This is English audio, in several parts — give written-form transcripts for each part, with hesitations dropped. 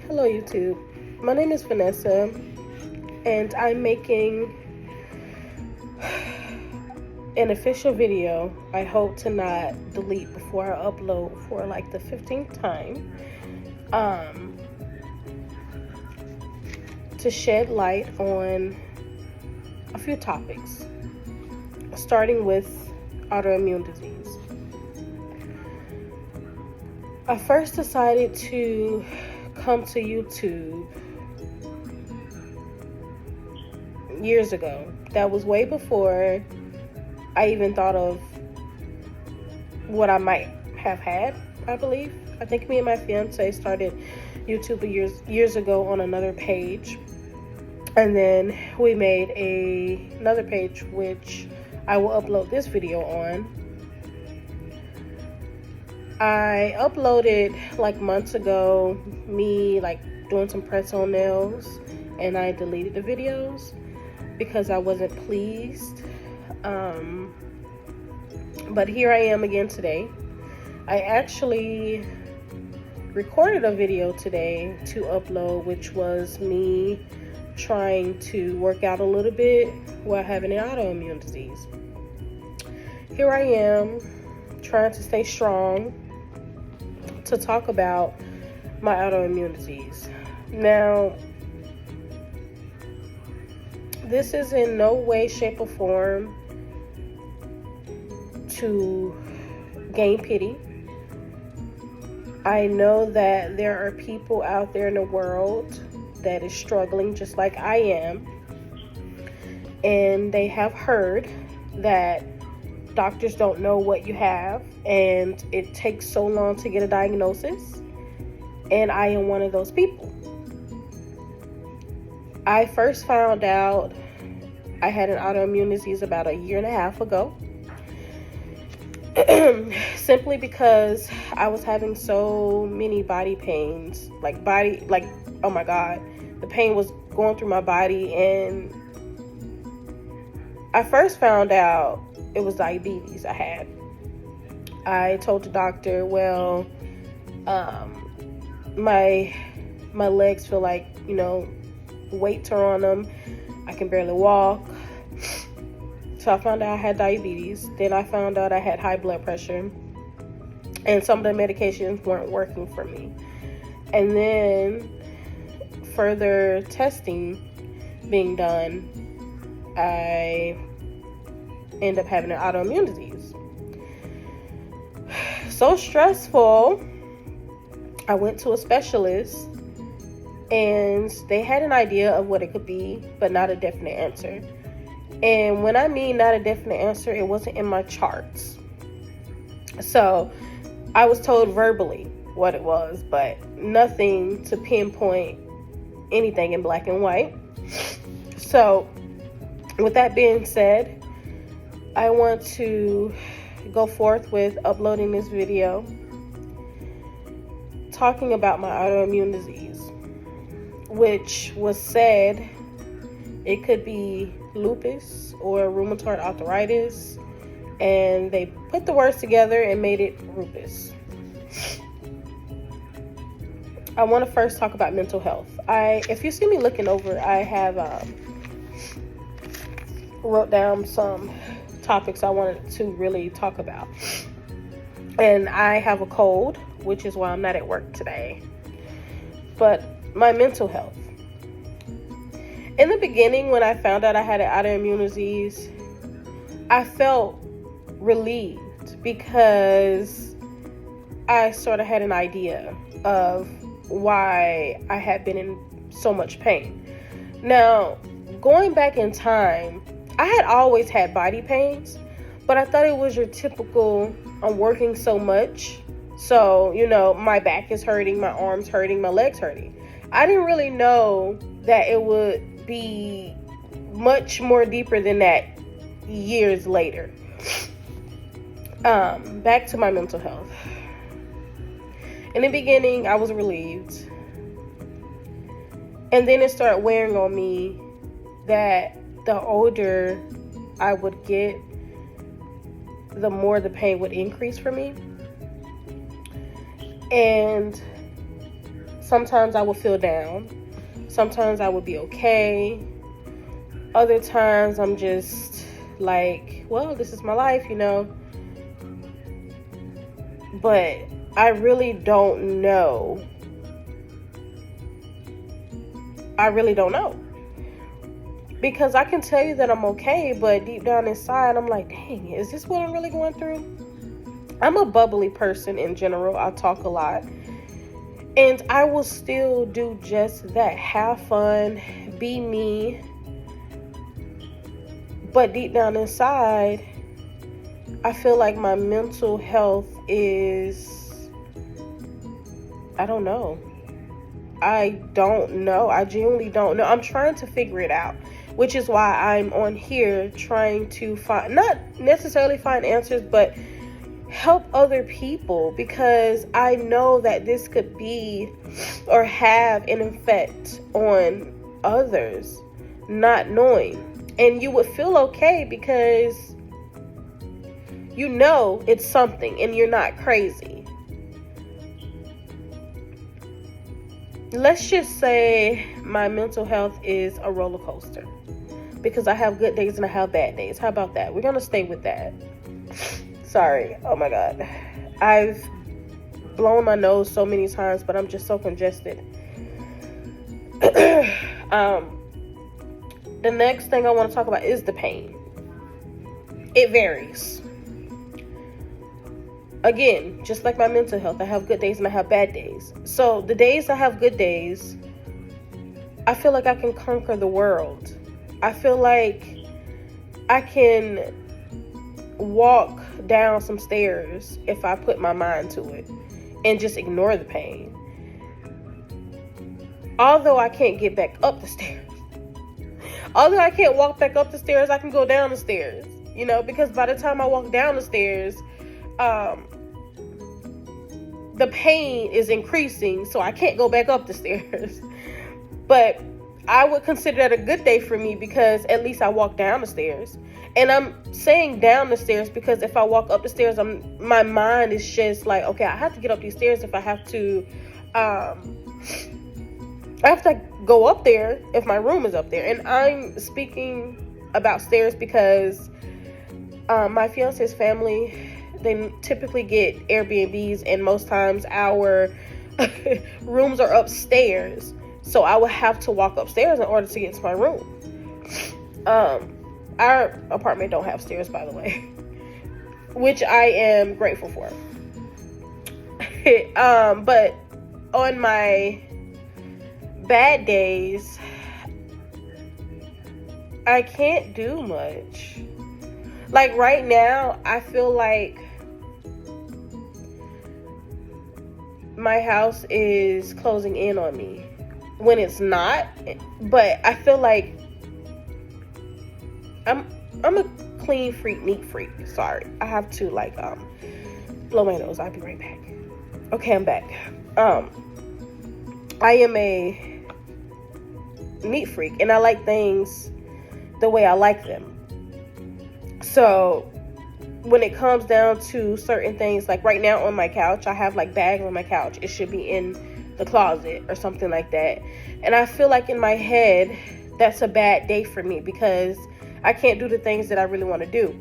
Hello YouTube, my name is Vanessa and I'm making an official video. I hope to not delete before I upload for like the 15th time, to shed light on a few topics, starting with autoimmune disease. I first decided to come to YouTube years ago. That was way before I even thought of what I might have had, I believe. I think me and my fiance started YouTube years ago on another page. And then we made another page which I will upload this video on. I uploaded like months ago me like doing some press-on nails, and I deleted the videos because I wasn't pleased. But here I am again today. I actually recorded a video today to upload, which was me trying to work out a little bit while having an autoimmune disease. Here I am trying to stay strong to talk about my autoimmune disease. Now, this is in no way, shape, or form to gain pity. I know that there are people out there in the world that is struggling just like I am, and they have heard that doctors don't know what you have and it takes so long to get a diagnosis, and I am one of those people. I first found out I had an autoimmune disease about a year and a half ago, simply because I was having so many body pains, oh my God, the pain was going through my body. And I first found out it was diabetes I had. I told the doctor, well, my legs feel like, weights are on them. I can barely walk. So I found out I had diabetes. Then I found out I had high blood pressure, and some of the medications weren't working for me. And then further testing being done, I end up having an autoimmune disease. So stressful, I went to a specialist, and they had an idea of what it could be, but not a definite answer. And when I mean not a definite answer, it wasn't in my charts. So I was told verbally what it was, but nothing to pinpoint anything in black and white. So with that being said, I want to go forth with uploading this video talking about my autoimmune disease, which was said it could be lupus or rheumatoid arthritis, and they put the words together and made it lupus. I want to first talk about mental health. If you see me looking over, I have wrote down some topics I wanted to really talk about. And I have a cold, which is why I'm not at work today. But my mental health. In the beginning, when I found out I had an autoimmune disease, I felt relieved because I sort of had an idea of why I had been in so much pain. Now, going back in time, I had always had body pains, but I thought it was your typical, I'm working so much, so, my back is hurting, my arms hurting, my legs hurting. I didn't really know that it would be much more deeper than that years later. Back to my mental health. In the beginning, I was relieved. And then it started wearing on me that the older I would get, the more the pain would increase for me. And Sometimes I will feel down. Sometimes I would be okay. Other times I'm just like, well, this is my life, But I really don't know. Because I can tell you that I'm okay, but deep down inside, I'm like, dang, is this what I'm really going through? I'm a bubbly person in general. I talk a lot. And I will still do just that. Have fun, be me. But deep down inside, I feel like my mental health is, I don't know. I genuinely don't know. I'm trying to figure it out, which is why I'm on here trying to not necessarily find answers, but help other people, because I know that this could be or have an effect on others, not knowing. And you would feel okay because it's something and you're not crazy. Let's just say my mental health is a roller coaster, because I have good days and I have bad days. How about that? We're going to stay with that. Sorry. Oh my God. I've blown my nose so many times, but I'm just so congested. The next thing I want to talk about is the pain. It varies. Again, just like my mental health, I have good days and I have bad days. So the days I have good days, I feel like I can conquer the world. I feel like I can walk down some stairs if I put my mind to it and just ignore the pain. Although I can't get back up the stairs. Although I can't walk back up the stairs, I can go down the stairs, because by the time I walk down the stairs, the pain is increasing, so I can't go back up the stairs. But I would consider that a good day for me, because at least I walk down the stairs. And I'm saying down the stairs because if I walk up the stairs, my mind is just like, okay, I have to get up these stairs if I have to. I have to go up there if my room is up there. And I'm speaking about stairs because my fiance's family, they typically get Airbnbs, and most times our rooms are upstairs. So I would have to walk upstairs in order to get to my room. Our apartment don't have stairs, by the way, which I am grateful for. But on my bad days, I can't do much. Like right now, I feel like my house is closing in on me when it's not. But I feel like I'm a clean freak, neat freak. Sorry, I have to blow my nose. I'll be right back. Okay, I'm back. I am a neat freak, and I like things the way I like them. So when it comes down to certain things, like right now on my couch, I have bags on my couch. It should be in the closet or something like that. And I feel like in my head, that's a bad day for me because I can't do the things that I really want to do.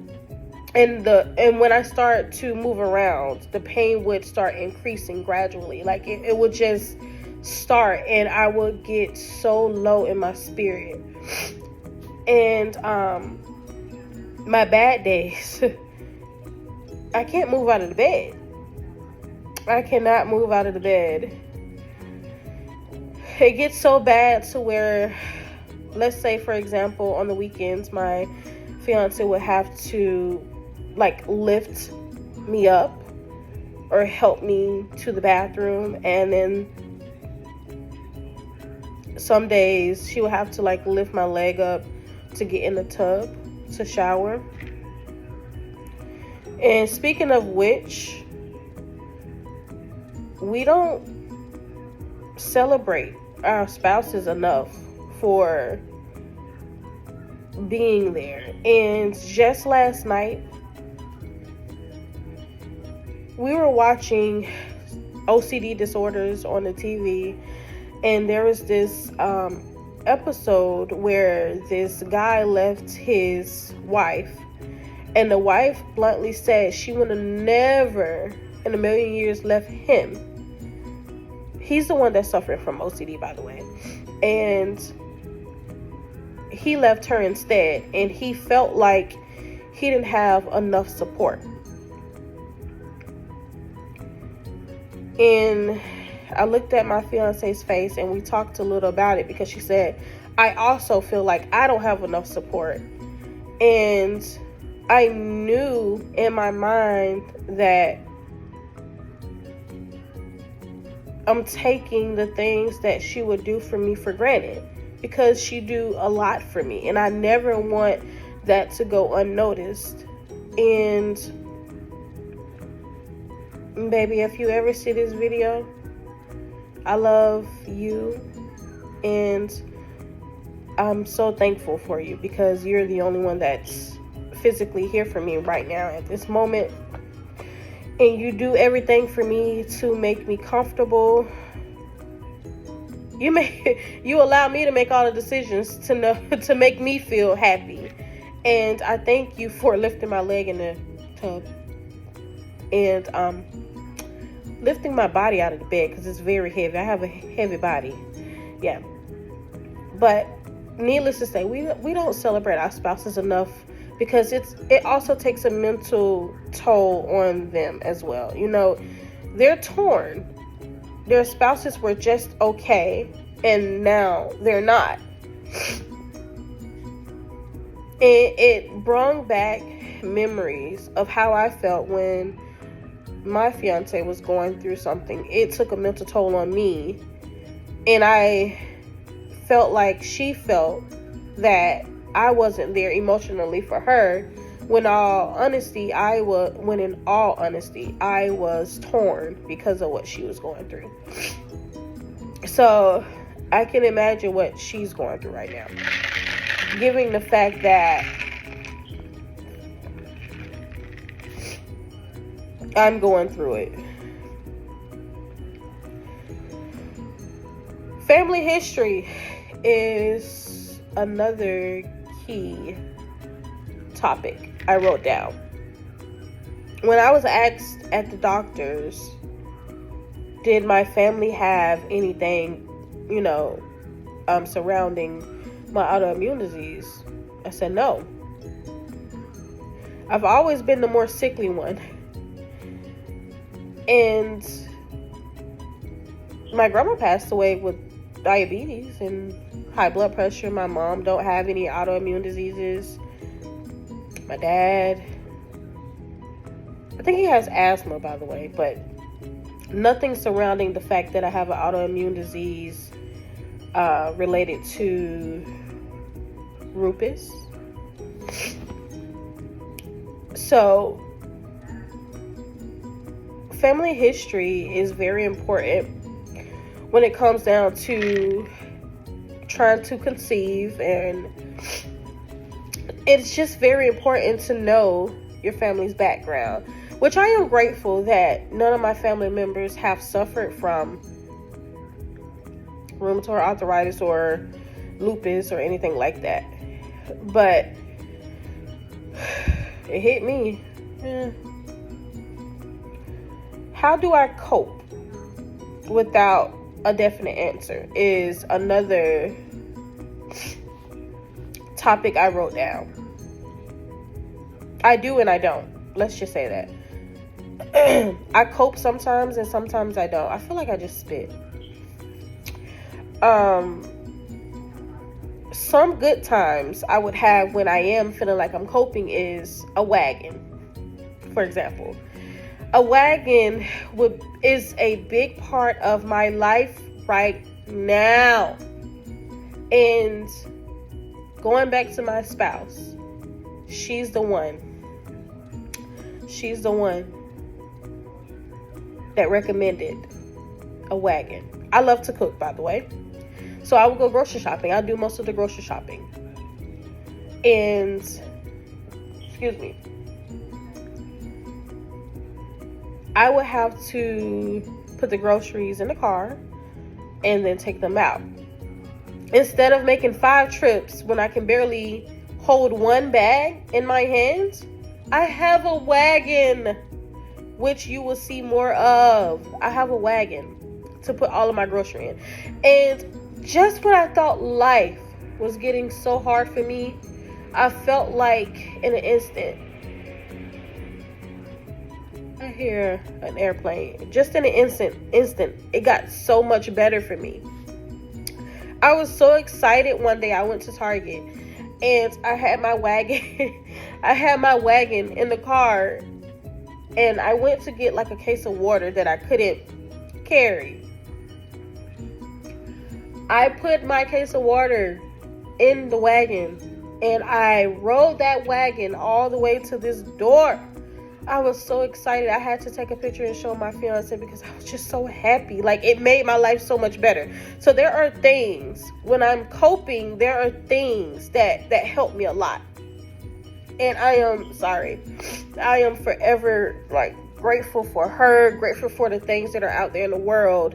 And when I start to move around, the pain would start increasing gradually. Like it would just start, and I would get so low in my spirit. And my bad days, I can't move out of the bed. I cannot move out of the bed. It gets so bad to where, let's say, for example, on the weekends, my fiance would have to lift me up or help me to the bathroom, and then some days she would have to lift my leg up to get in the tub to shower. And speaking of which, we don't celebrate our spouses enough for being there. And just last night, we were watching OCD disorders on the TV. And there was this episode where this guy left his wife, and the wife bluntly said she would have never in a million years left him. He's the one that's suffering from OCD, by the way. And he left her instead, and he felt like he didn't have enough support. And I looked at my fiance's face, and we talked a little about it, because she said, I also feel like I don't have enough support. And I knew in my mind that I'm taking the things that she would do for me for granted, because she do a lot for me, and I never want that to go unnoticed. And baby, if you ever see this video, I love you, and I'm so thankful for you, because you're the only one that's physically here for me right now at this moment. And you do everything for me to make me comfortable. You allow me to make all the decisions to make me feel happy. And I thank you for lifting my leg in the tub, and lifting my body out of the bed, because it's very heavy. I have a heavy body. Yeah. But needless to say, we don't celebrate our spouses enough, because it also takes a mental toll on them as well. You know, they're torn. Their spouses were just okay, and now they're not. It brought back memories of how I felt when my fiance was going through something. It took a mental toll on me, and I felt like she felt that I wasn't there emotionally for her, when in all honesty, I was torn because of what she was going through. So I can imagine what she's going through right now, given the fact that I'm going through it. Family history is another key topic I wrote down. When I was asked at the doctors, did my family have anything, surrounding my autoimmune disease, I said no. I've always been the more sickly one. And my grandma passed away with diabetes and high blood pressure. My mom don't have any autoimmune diseases. My dad, I think he has asthma, by the way, but nothing surrounding the fact that I have an autoimmune disease related to lupus. So family history is very important when it comes down to trying to conceive, and it's just very important to know your family's background, which I am grateful that none of my family members have suffered from rheumatoid arthritis or lupus or anything like that. But it hit me. How do I cope without a definite answer is another topic I wrote down. I do and I don't. Let's just say that. I cope sometimes and sometimes I don't. I feel like I just spit. Some good times I would have when I am feeling like I'm coping is a wagon, for example. A wagon is a big part of my life right now. And going back to my spouse, she's the one. She's the one that recommended a wagon. I love to cook, by the way. So I would go grocery shopping. I do most of the grocery shopping. And, excuse me, I would have to put the groceries in the car, and then take them out. Instead of making 5 trips when I can barely hold one bag in my hands, I have a wagon, which you will see more of. I have a wagon to put all of my grocery in. And just when I thought life was getting so hard for me, I felt like in an instant, I hear an airplane. Just in an instant, it got so much better for me. I was so excited one day. I went to Target and I had my wagon. I had my wagon in the car, and I went to get like a case of water that I couldn't carry. I put my case of water in the wagon, and I rode that wagon all the way to this door. I was so excited. I had to take a picture and show my fiance because I was just so happy. Like, it made my life so much better. So there are things, when I'm coping, there are things that help me a lot. And I am forever, like, grateful for her, grateful for the things that are out there in the world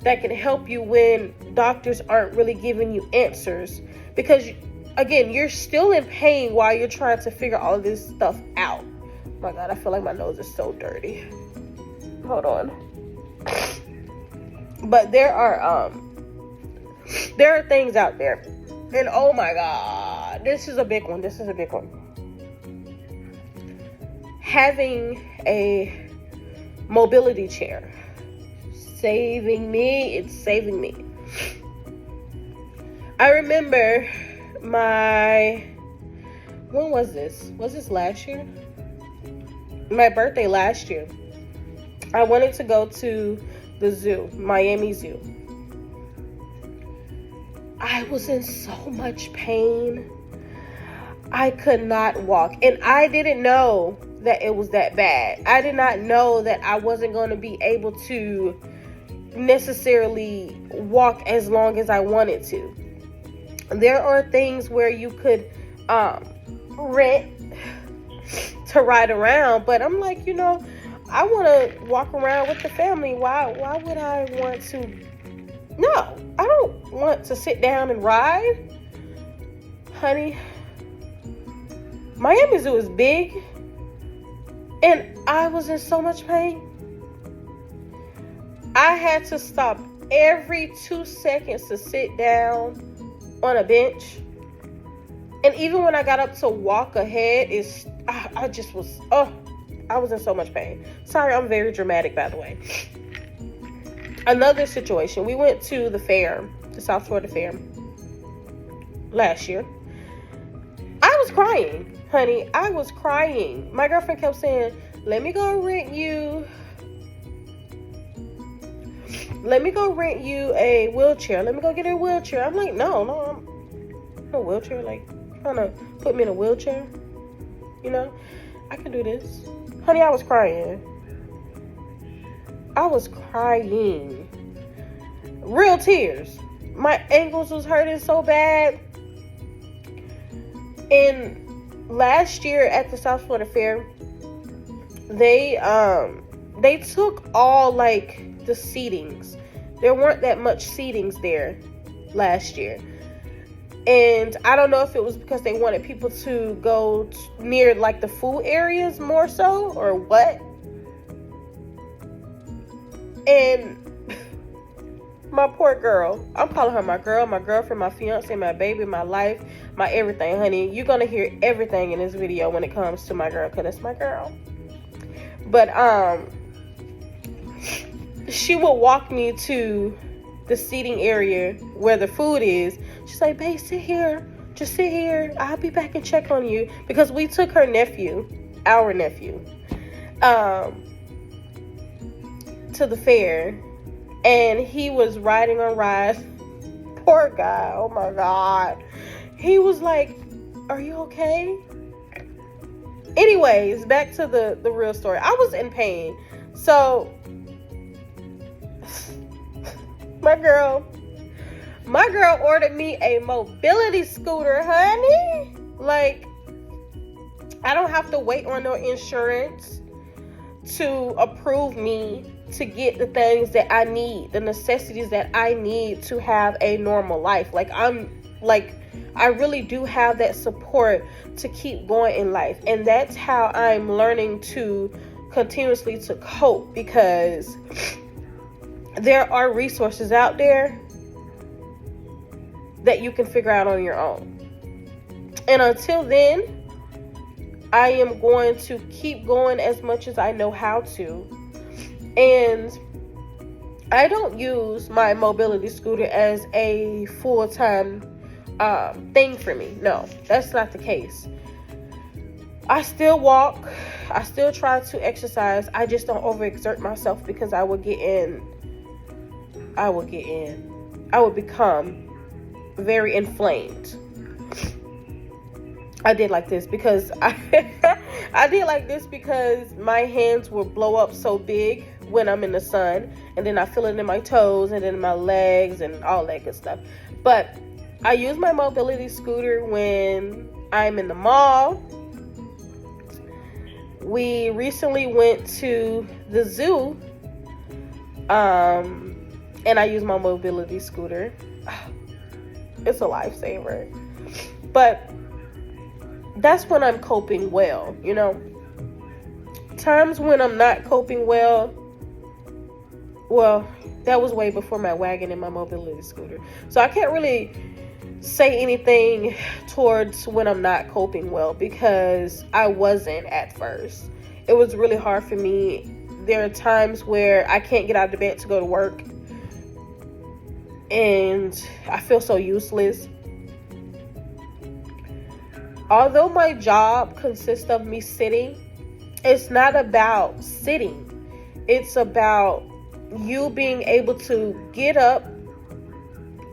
that can help you when doctors aren't really giving you answers. Because, again, you're still in pain while you're trying to figure all of this stuff out. Oh my God, I feel like my nose is so dirty. Hold on. But there are things out there. And oh my God, this is a big one. Having a mobility chair. Saving me. It's saving me. I remember when was this? Was this last year? My birthday last year. I wanted to go to the zoo, Miami Zoo. I was in so much pain. I could not walk. And I didn't know that it was that bad. I did not know that I wasn't going to be able to necessarily walk as long as I wanted to. There are things where you could rent to ride around, but I'm like, I want to walk around with the family. Why would I want to? No, I don't want to sit down and ride. Honey, Miami Zoo is big, and I was in so much pain. I had to stop every 2 seconds to sit down on a bench. And even when I got up to walk ahead, I was in so much pain. Sorry, I'm very dramatic, by the way. Another situation, we went to the fair, the South Florida Fair, last year. I was crying, honey. I was crying. My girlfriend kept saying, let me go rent you a wheelchair. Let me go get her a wheelchair. I'm like, no, I'm a wheelchair. Like, trying to put me in a wheelchair. I can do this. Honey, I was crying. Real tears. My ankles was hurting so bad. And last year at the South Florida Fair, they took all like the seatings. There weren't that much seatings there last year. And I don't know if it was because they wanted people to go near like the food areas more so or what. And my poor girl, I'm calling her my girl, my girlfriend, my fiance, my baby, my life, my everything, honey. You're going to hear everything in this video when it comes to my girl, because that's my girl. But she would walk me to the seating area where the food is. She's like, babe, sit here. Just sit here. I'll be back and check on you. Because we took our nephew, to the fair. And he was riding on rides. Poor guy. Oh, my God. He was like, are you okay? Anyways, back to the real story. I was in pain. So, my girl ordered me a mobility scooter, honey. Like, I don't have to wait on no insurance to approve me to get the things that I need, the necessities that I need to have a normal life. I really do have that support to keep going in life. And that's how I'm learning to continuously to cope, because there are resources out there that you can figure out on your own. And until then, I am going to keep going as much as I know how to. And I don't use my mobility scooter as a full-time thing for me. No, that's not the case. I still walk. I still try to exercise. I just don't overexert myself, because I would become very inflamed. I did like this because my hands will blow up so big when I'm in the sun, and then I feel it in my toes and then in my legs and all that good stuff. But I use my mobility scooter when I'm in the mall. We recently went to the zoo, and I use my mobility scooter. It's a lifesaver. But that's when I'm coping well, you know. Times when I'm not coping well, that was way before my wagon and my mobility scooter. So I can't really say anything towards when I'm not coping well, because I wasn't at first. It was really hard for me. There are times where I can't get out of bed to go to work, and I feel so useless. Although my job consists of me sitting, it's not about sitting. It's about you being able to get up,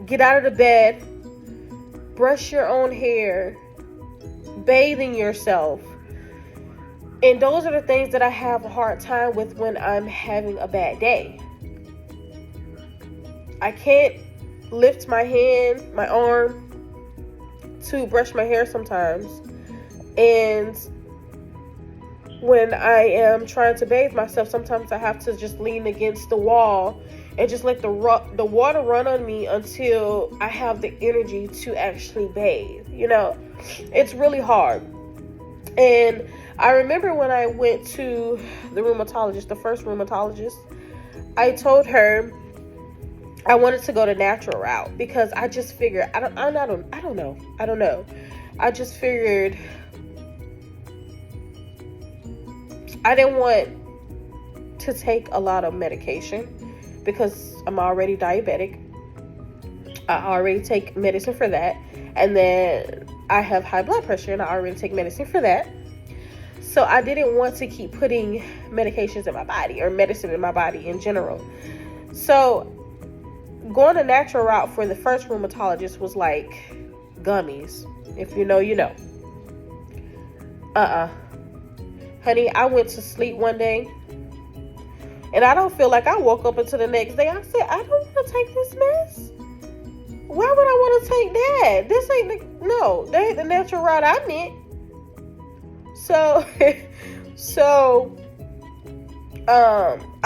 get out of the bed, brush your own hair, bathing yourself. And those are the things that I have a hard time with when I'm having a bad day. I can't lift my hand, my arm, to brush my hair sometimes. And when I am trying to bathe myself, sometimes I have to just lean against the wall and just let the water run on me until I have the energy to actually bathe. You know, it's really hard. And I remember when I went to the rheumatologist, the first rheumatologist, I told her I wanted to go the natural route, because I just figured, I don't know. I just figured I didn't want to take a lot of medication, because I'm already diabetic. I already take medicine for that. And then I have high blood pressure, and I already take medicine for that. So I didn't want to keep putting medications in my body, or medicine in my body in general. So going the natural route for the first rheumatologist was like gummies. If you know, you know. Honey, I went to sleep one day, and I don't feel like I woke up until the next day. I said, I don't want to take this mess. Why would I want to take that? This ain't that ain't the natural route I meant. So,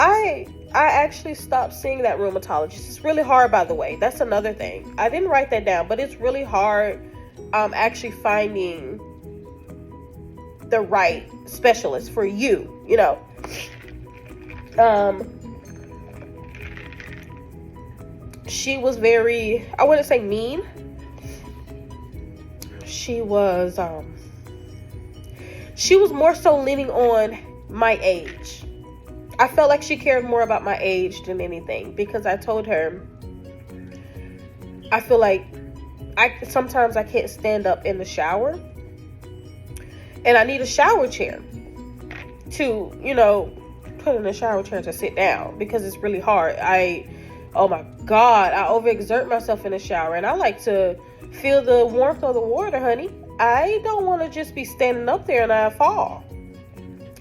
I actually stopped seeing that rheumatologist. It's really hard, by the way. That's another thing. I didn't write that down, but it's really hard actually finding the right specialist for you, you know. She was very, I wouldn't say mean. She was more so leaning on my age. I felt like she cared more about my age than anything, because I told her I feel like sometimes I can't stand up in the shower, and I need a shower chair to, you know, put in a shower chair to sit down, because it's really hard. Oh my God, I overexert myself in the shower, and I like to feel the warmth of the water, honey. I don't want to just be standing up there and I fall.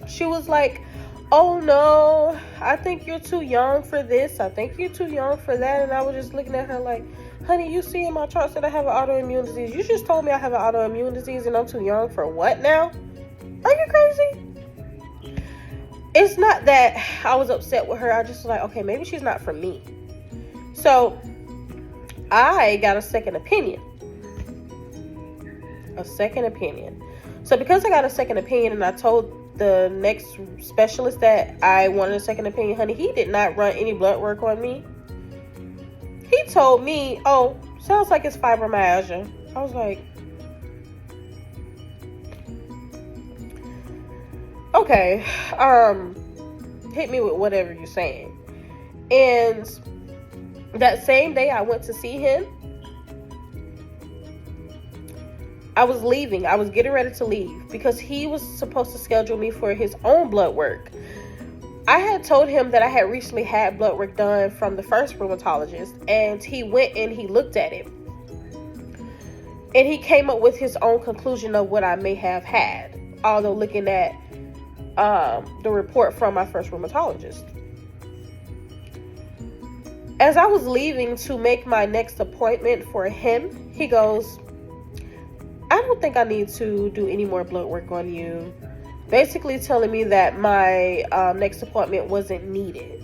She was like, oh no, I think you're too young for this. I think you're too young for that. And I was just looking at her like, honey, you see in my charts that I have an autoimmune disease. You just told me I have an autoimmune disease and I'm too young for what now? Are you crazy? it's not that I was upset with her. I just was like, okay, maybe she's not for me. So I got a second opinion. So because I got a second opinion, and I told the next specialist that I wanted a second opinion, honey, he did not run any blood work on me. He told me, oh, sounds like it's fibromyalgia. I was like, okay, hit me with whatever you're saying. And that same day I went to see him, I was leaving. I was getting ready to leave because he was supposed to schedule me for his own blood work. I had told him that I had recently had blood work done from the first rheumatologist, and he went and he looked at it. And he came up with his own conclusion of what I may have had, although looking at the report from my first rheumatologist. As I was leaving to make my next appointment for him, he goes, I don't think I need to do any more blood work on you. Basically telling me that my next appointment wasn't needed.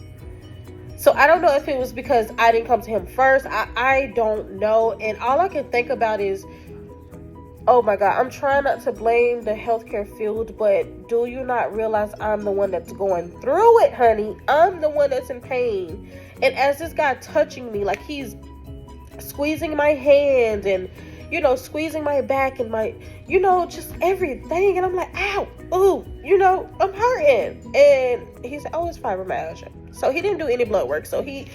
So I don't know if it was because I didn't come to him first. I don't know. And all I can think about is, oh my God, I'm trying not to blame the healthcare field, but do you not realize I'm the one that's going through it, honey? I'm the one that's in pain. And as this guy touching me, like he's squeezing my hand and, you know, squeezing my back and my, you know, just everything. And I'm like, ow, ooh, you know, I'm hurting. And he said, oh, it's fibromyalgia. So he didn't do any blood work. So I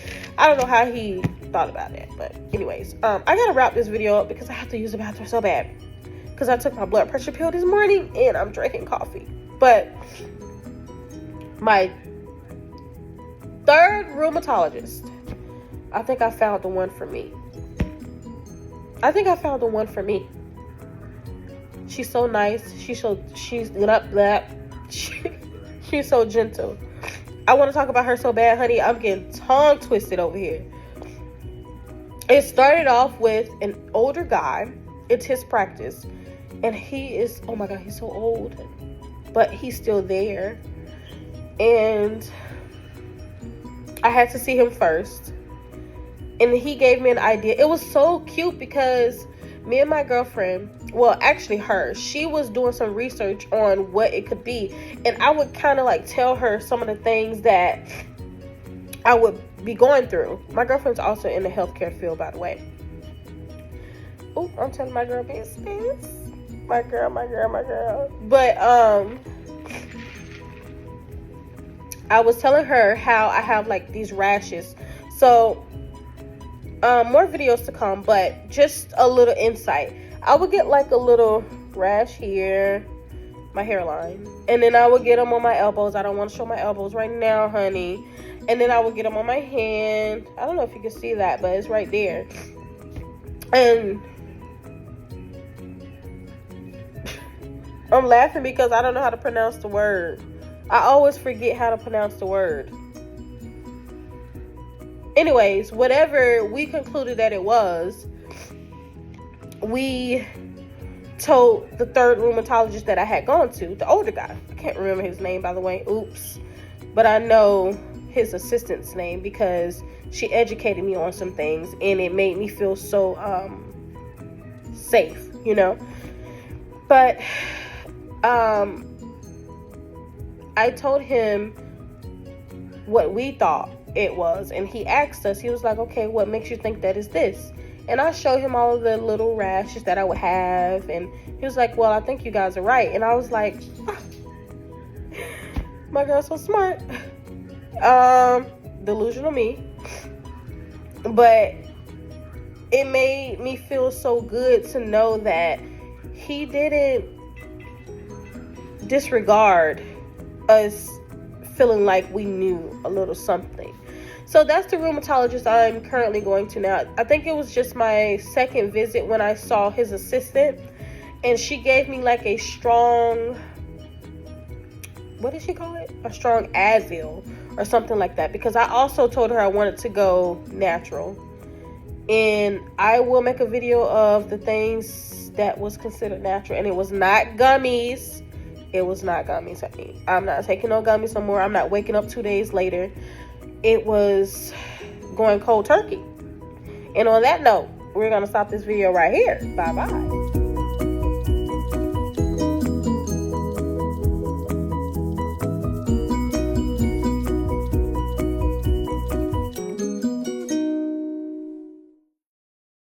don't know how he thought about it. But anyways, I got to wrap this video up because I have to use the bathroom so bad. Because I took my blood pressure pill this morning and I'm drinking coffee. But my third rheumatologist, I think I found the one for me. She's so nice. She's so gentle. I want to talk about her so bad, honey. I'm getting tongue twisted over here. It started off with an older guy. It's his practice. And he is, oh my God, he's so old. But he's still there. And I had to see him first. And he gave me an idea. It was so cute because me and my girlfriend, well, actually her, she was doing some research on what it could be. And I would kind of like tell her some of the things that I would be going through. My girlfriend's also in the healthcare field, by the way. Oh, I'm telling my girl business. My girl. But I was telling her how I have like these rashes. So more videos to come, but just a little insight. I would get like a little rash here, my hairline, and then I would get them on my elbows. I don't want to show my elbows right now, honey. And then I would get them on my hand. I don't know if you can see that, but it's right there. And I'm laughing because I don't know how to pronounce the word. I always forget how to pronounce the word. Anyways, whatever we concluded that it was, we told the third rheumatologist that I had gone to, the older guy. I can't remember his name, by the way. Oops. But I know his assistant's name because she educated me on some things and it made me feel so safe, you know. But I told him what we thought it was, and he asked us, he was like, okay, what makes you think that is this? And I showed him all of the little rashes that I would have, and he was like, well, I think you guys are right. And I was like, my girl's so smart. Delusional me. But it made me feel so good to know that he didn't disregard us feeling like we knew a little something. So that's the rheumatologist I'm currently going to now. I think it was just my second visit when I saw his assistant, and she gave me like a strong, what did she call it? A strong Advil or something like that, because I also told her I wanted to go natural. And I will make a video of the things that was considered natural, and it was not gummies. It was not gummies for me. I'm not taking no gummies no more. I'm not waking up 2 days later. It was going cold turkey. And on that note, we're going to stop this video right here. Bye-bye.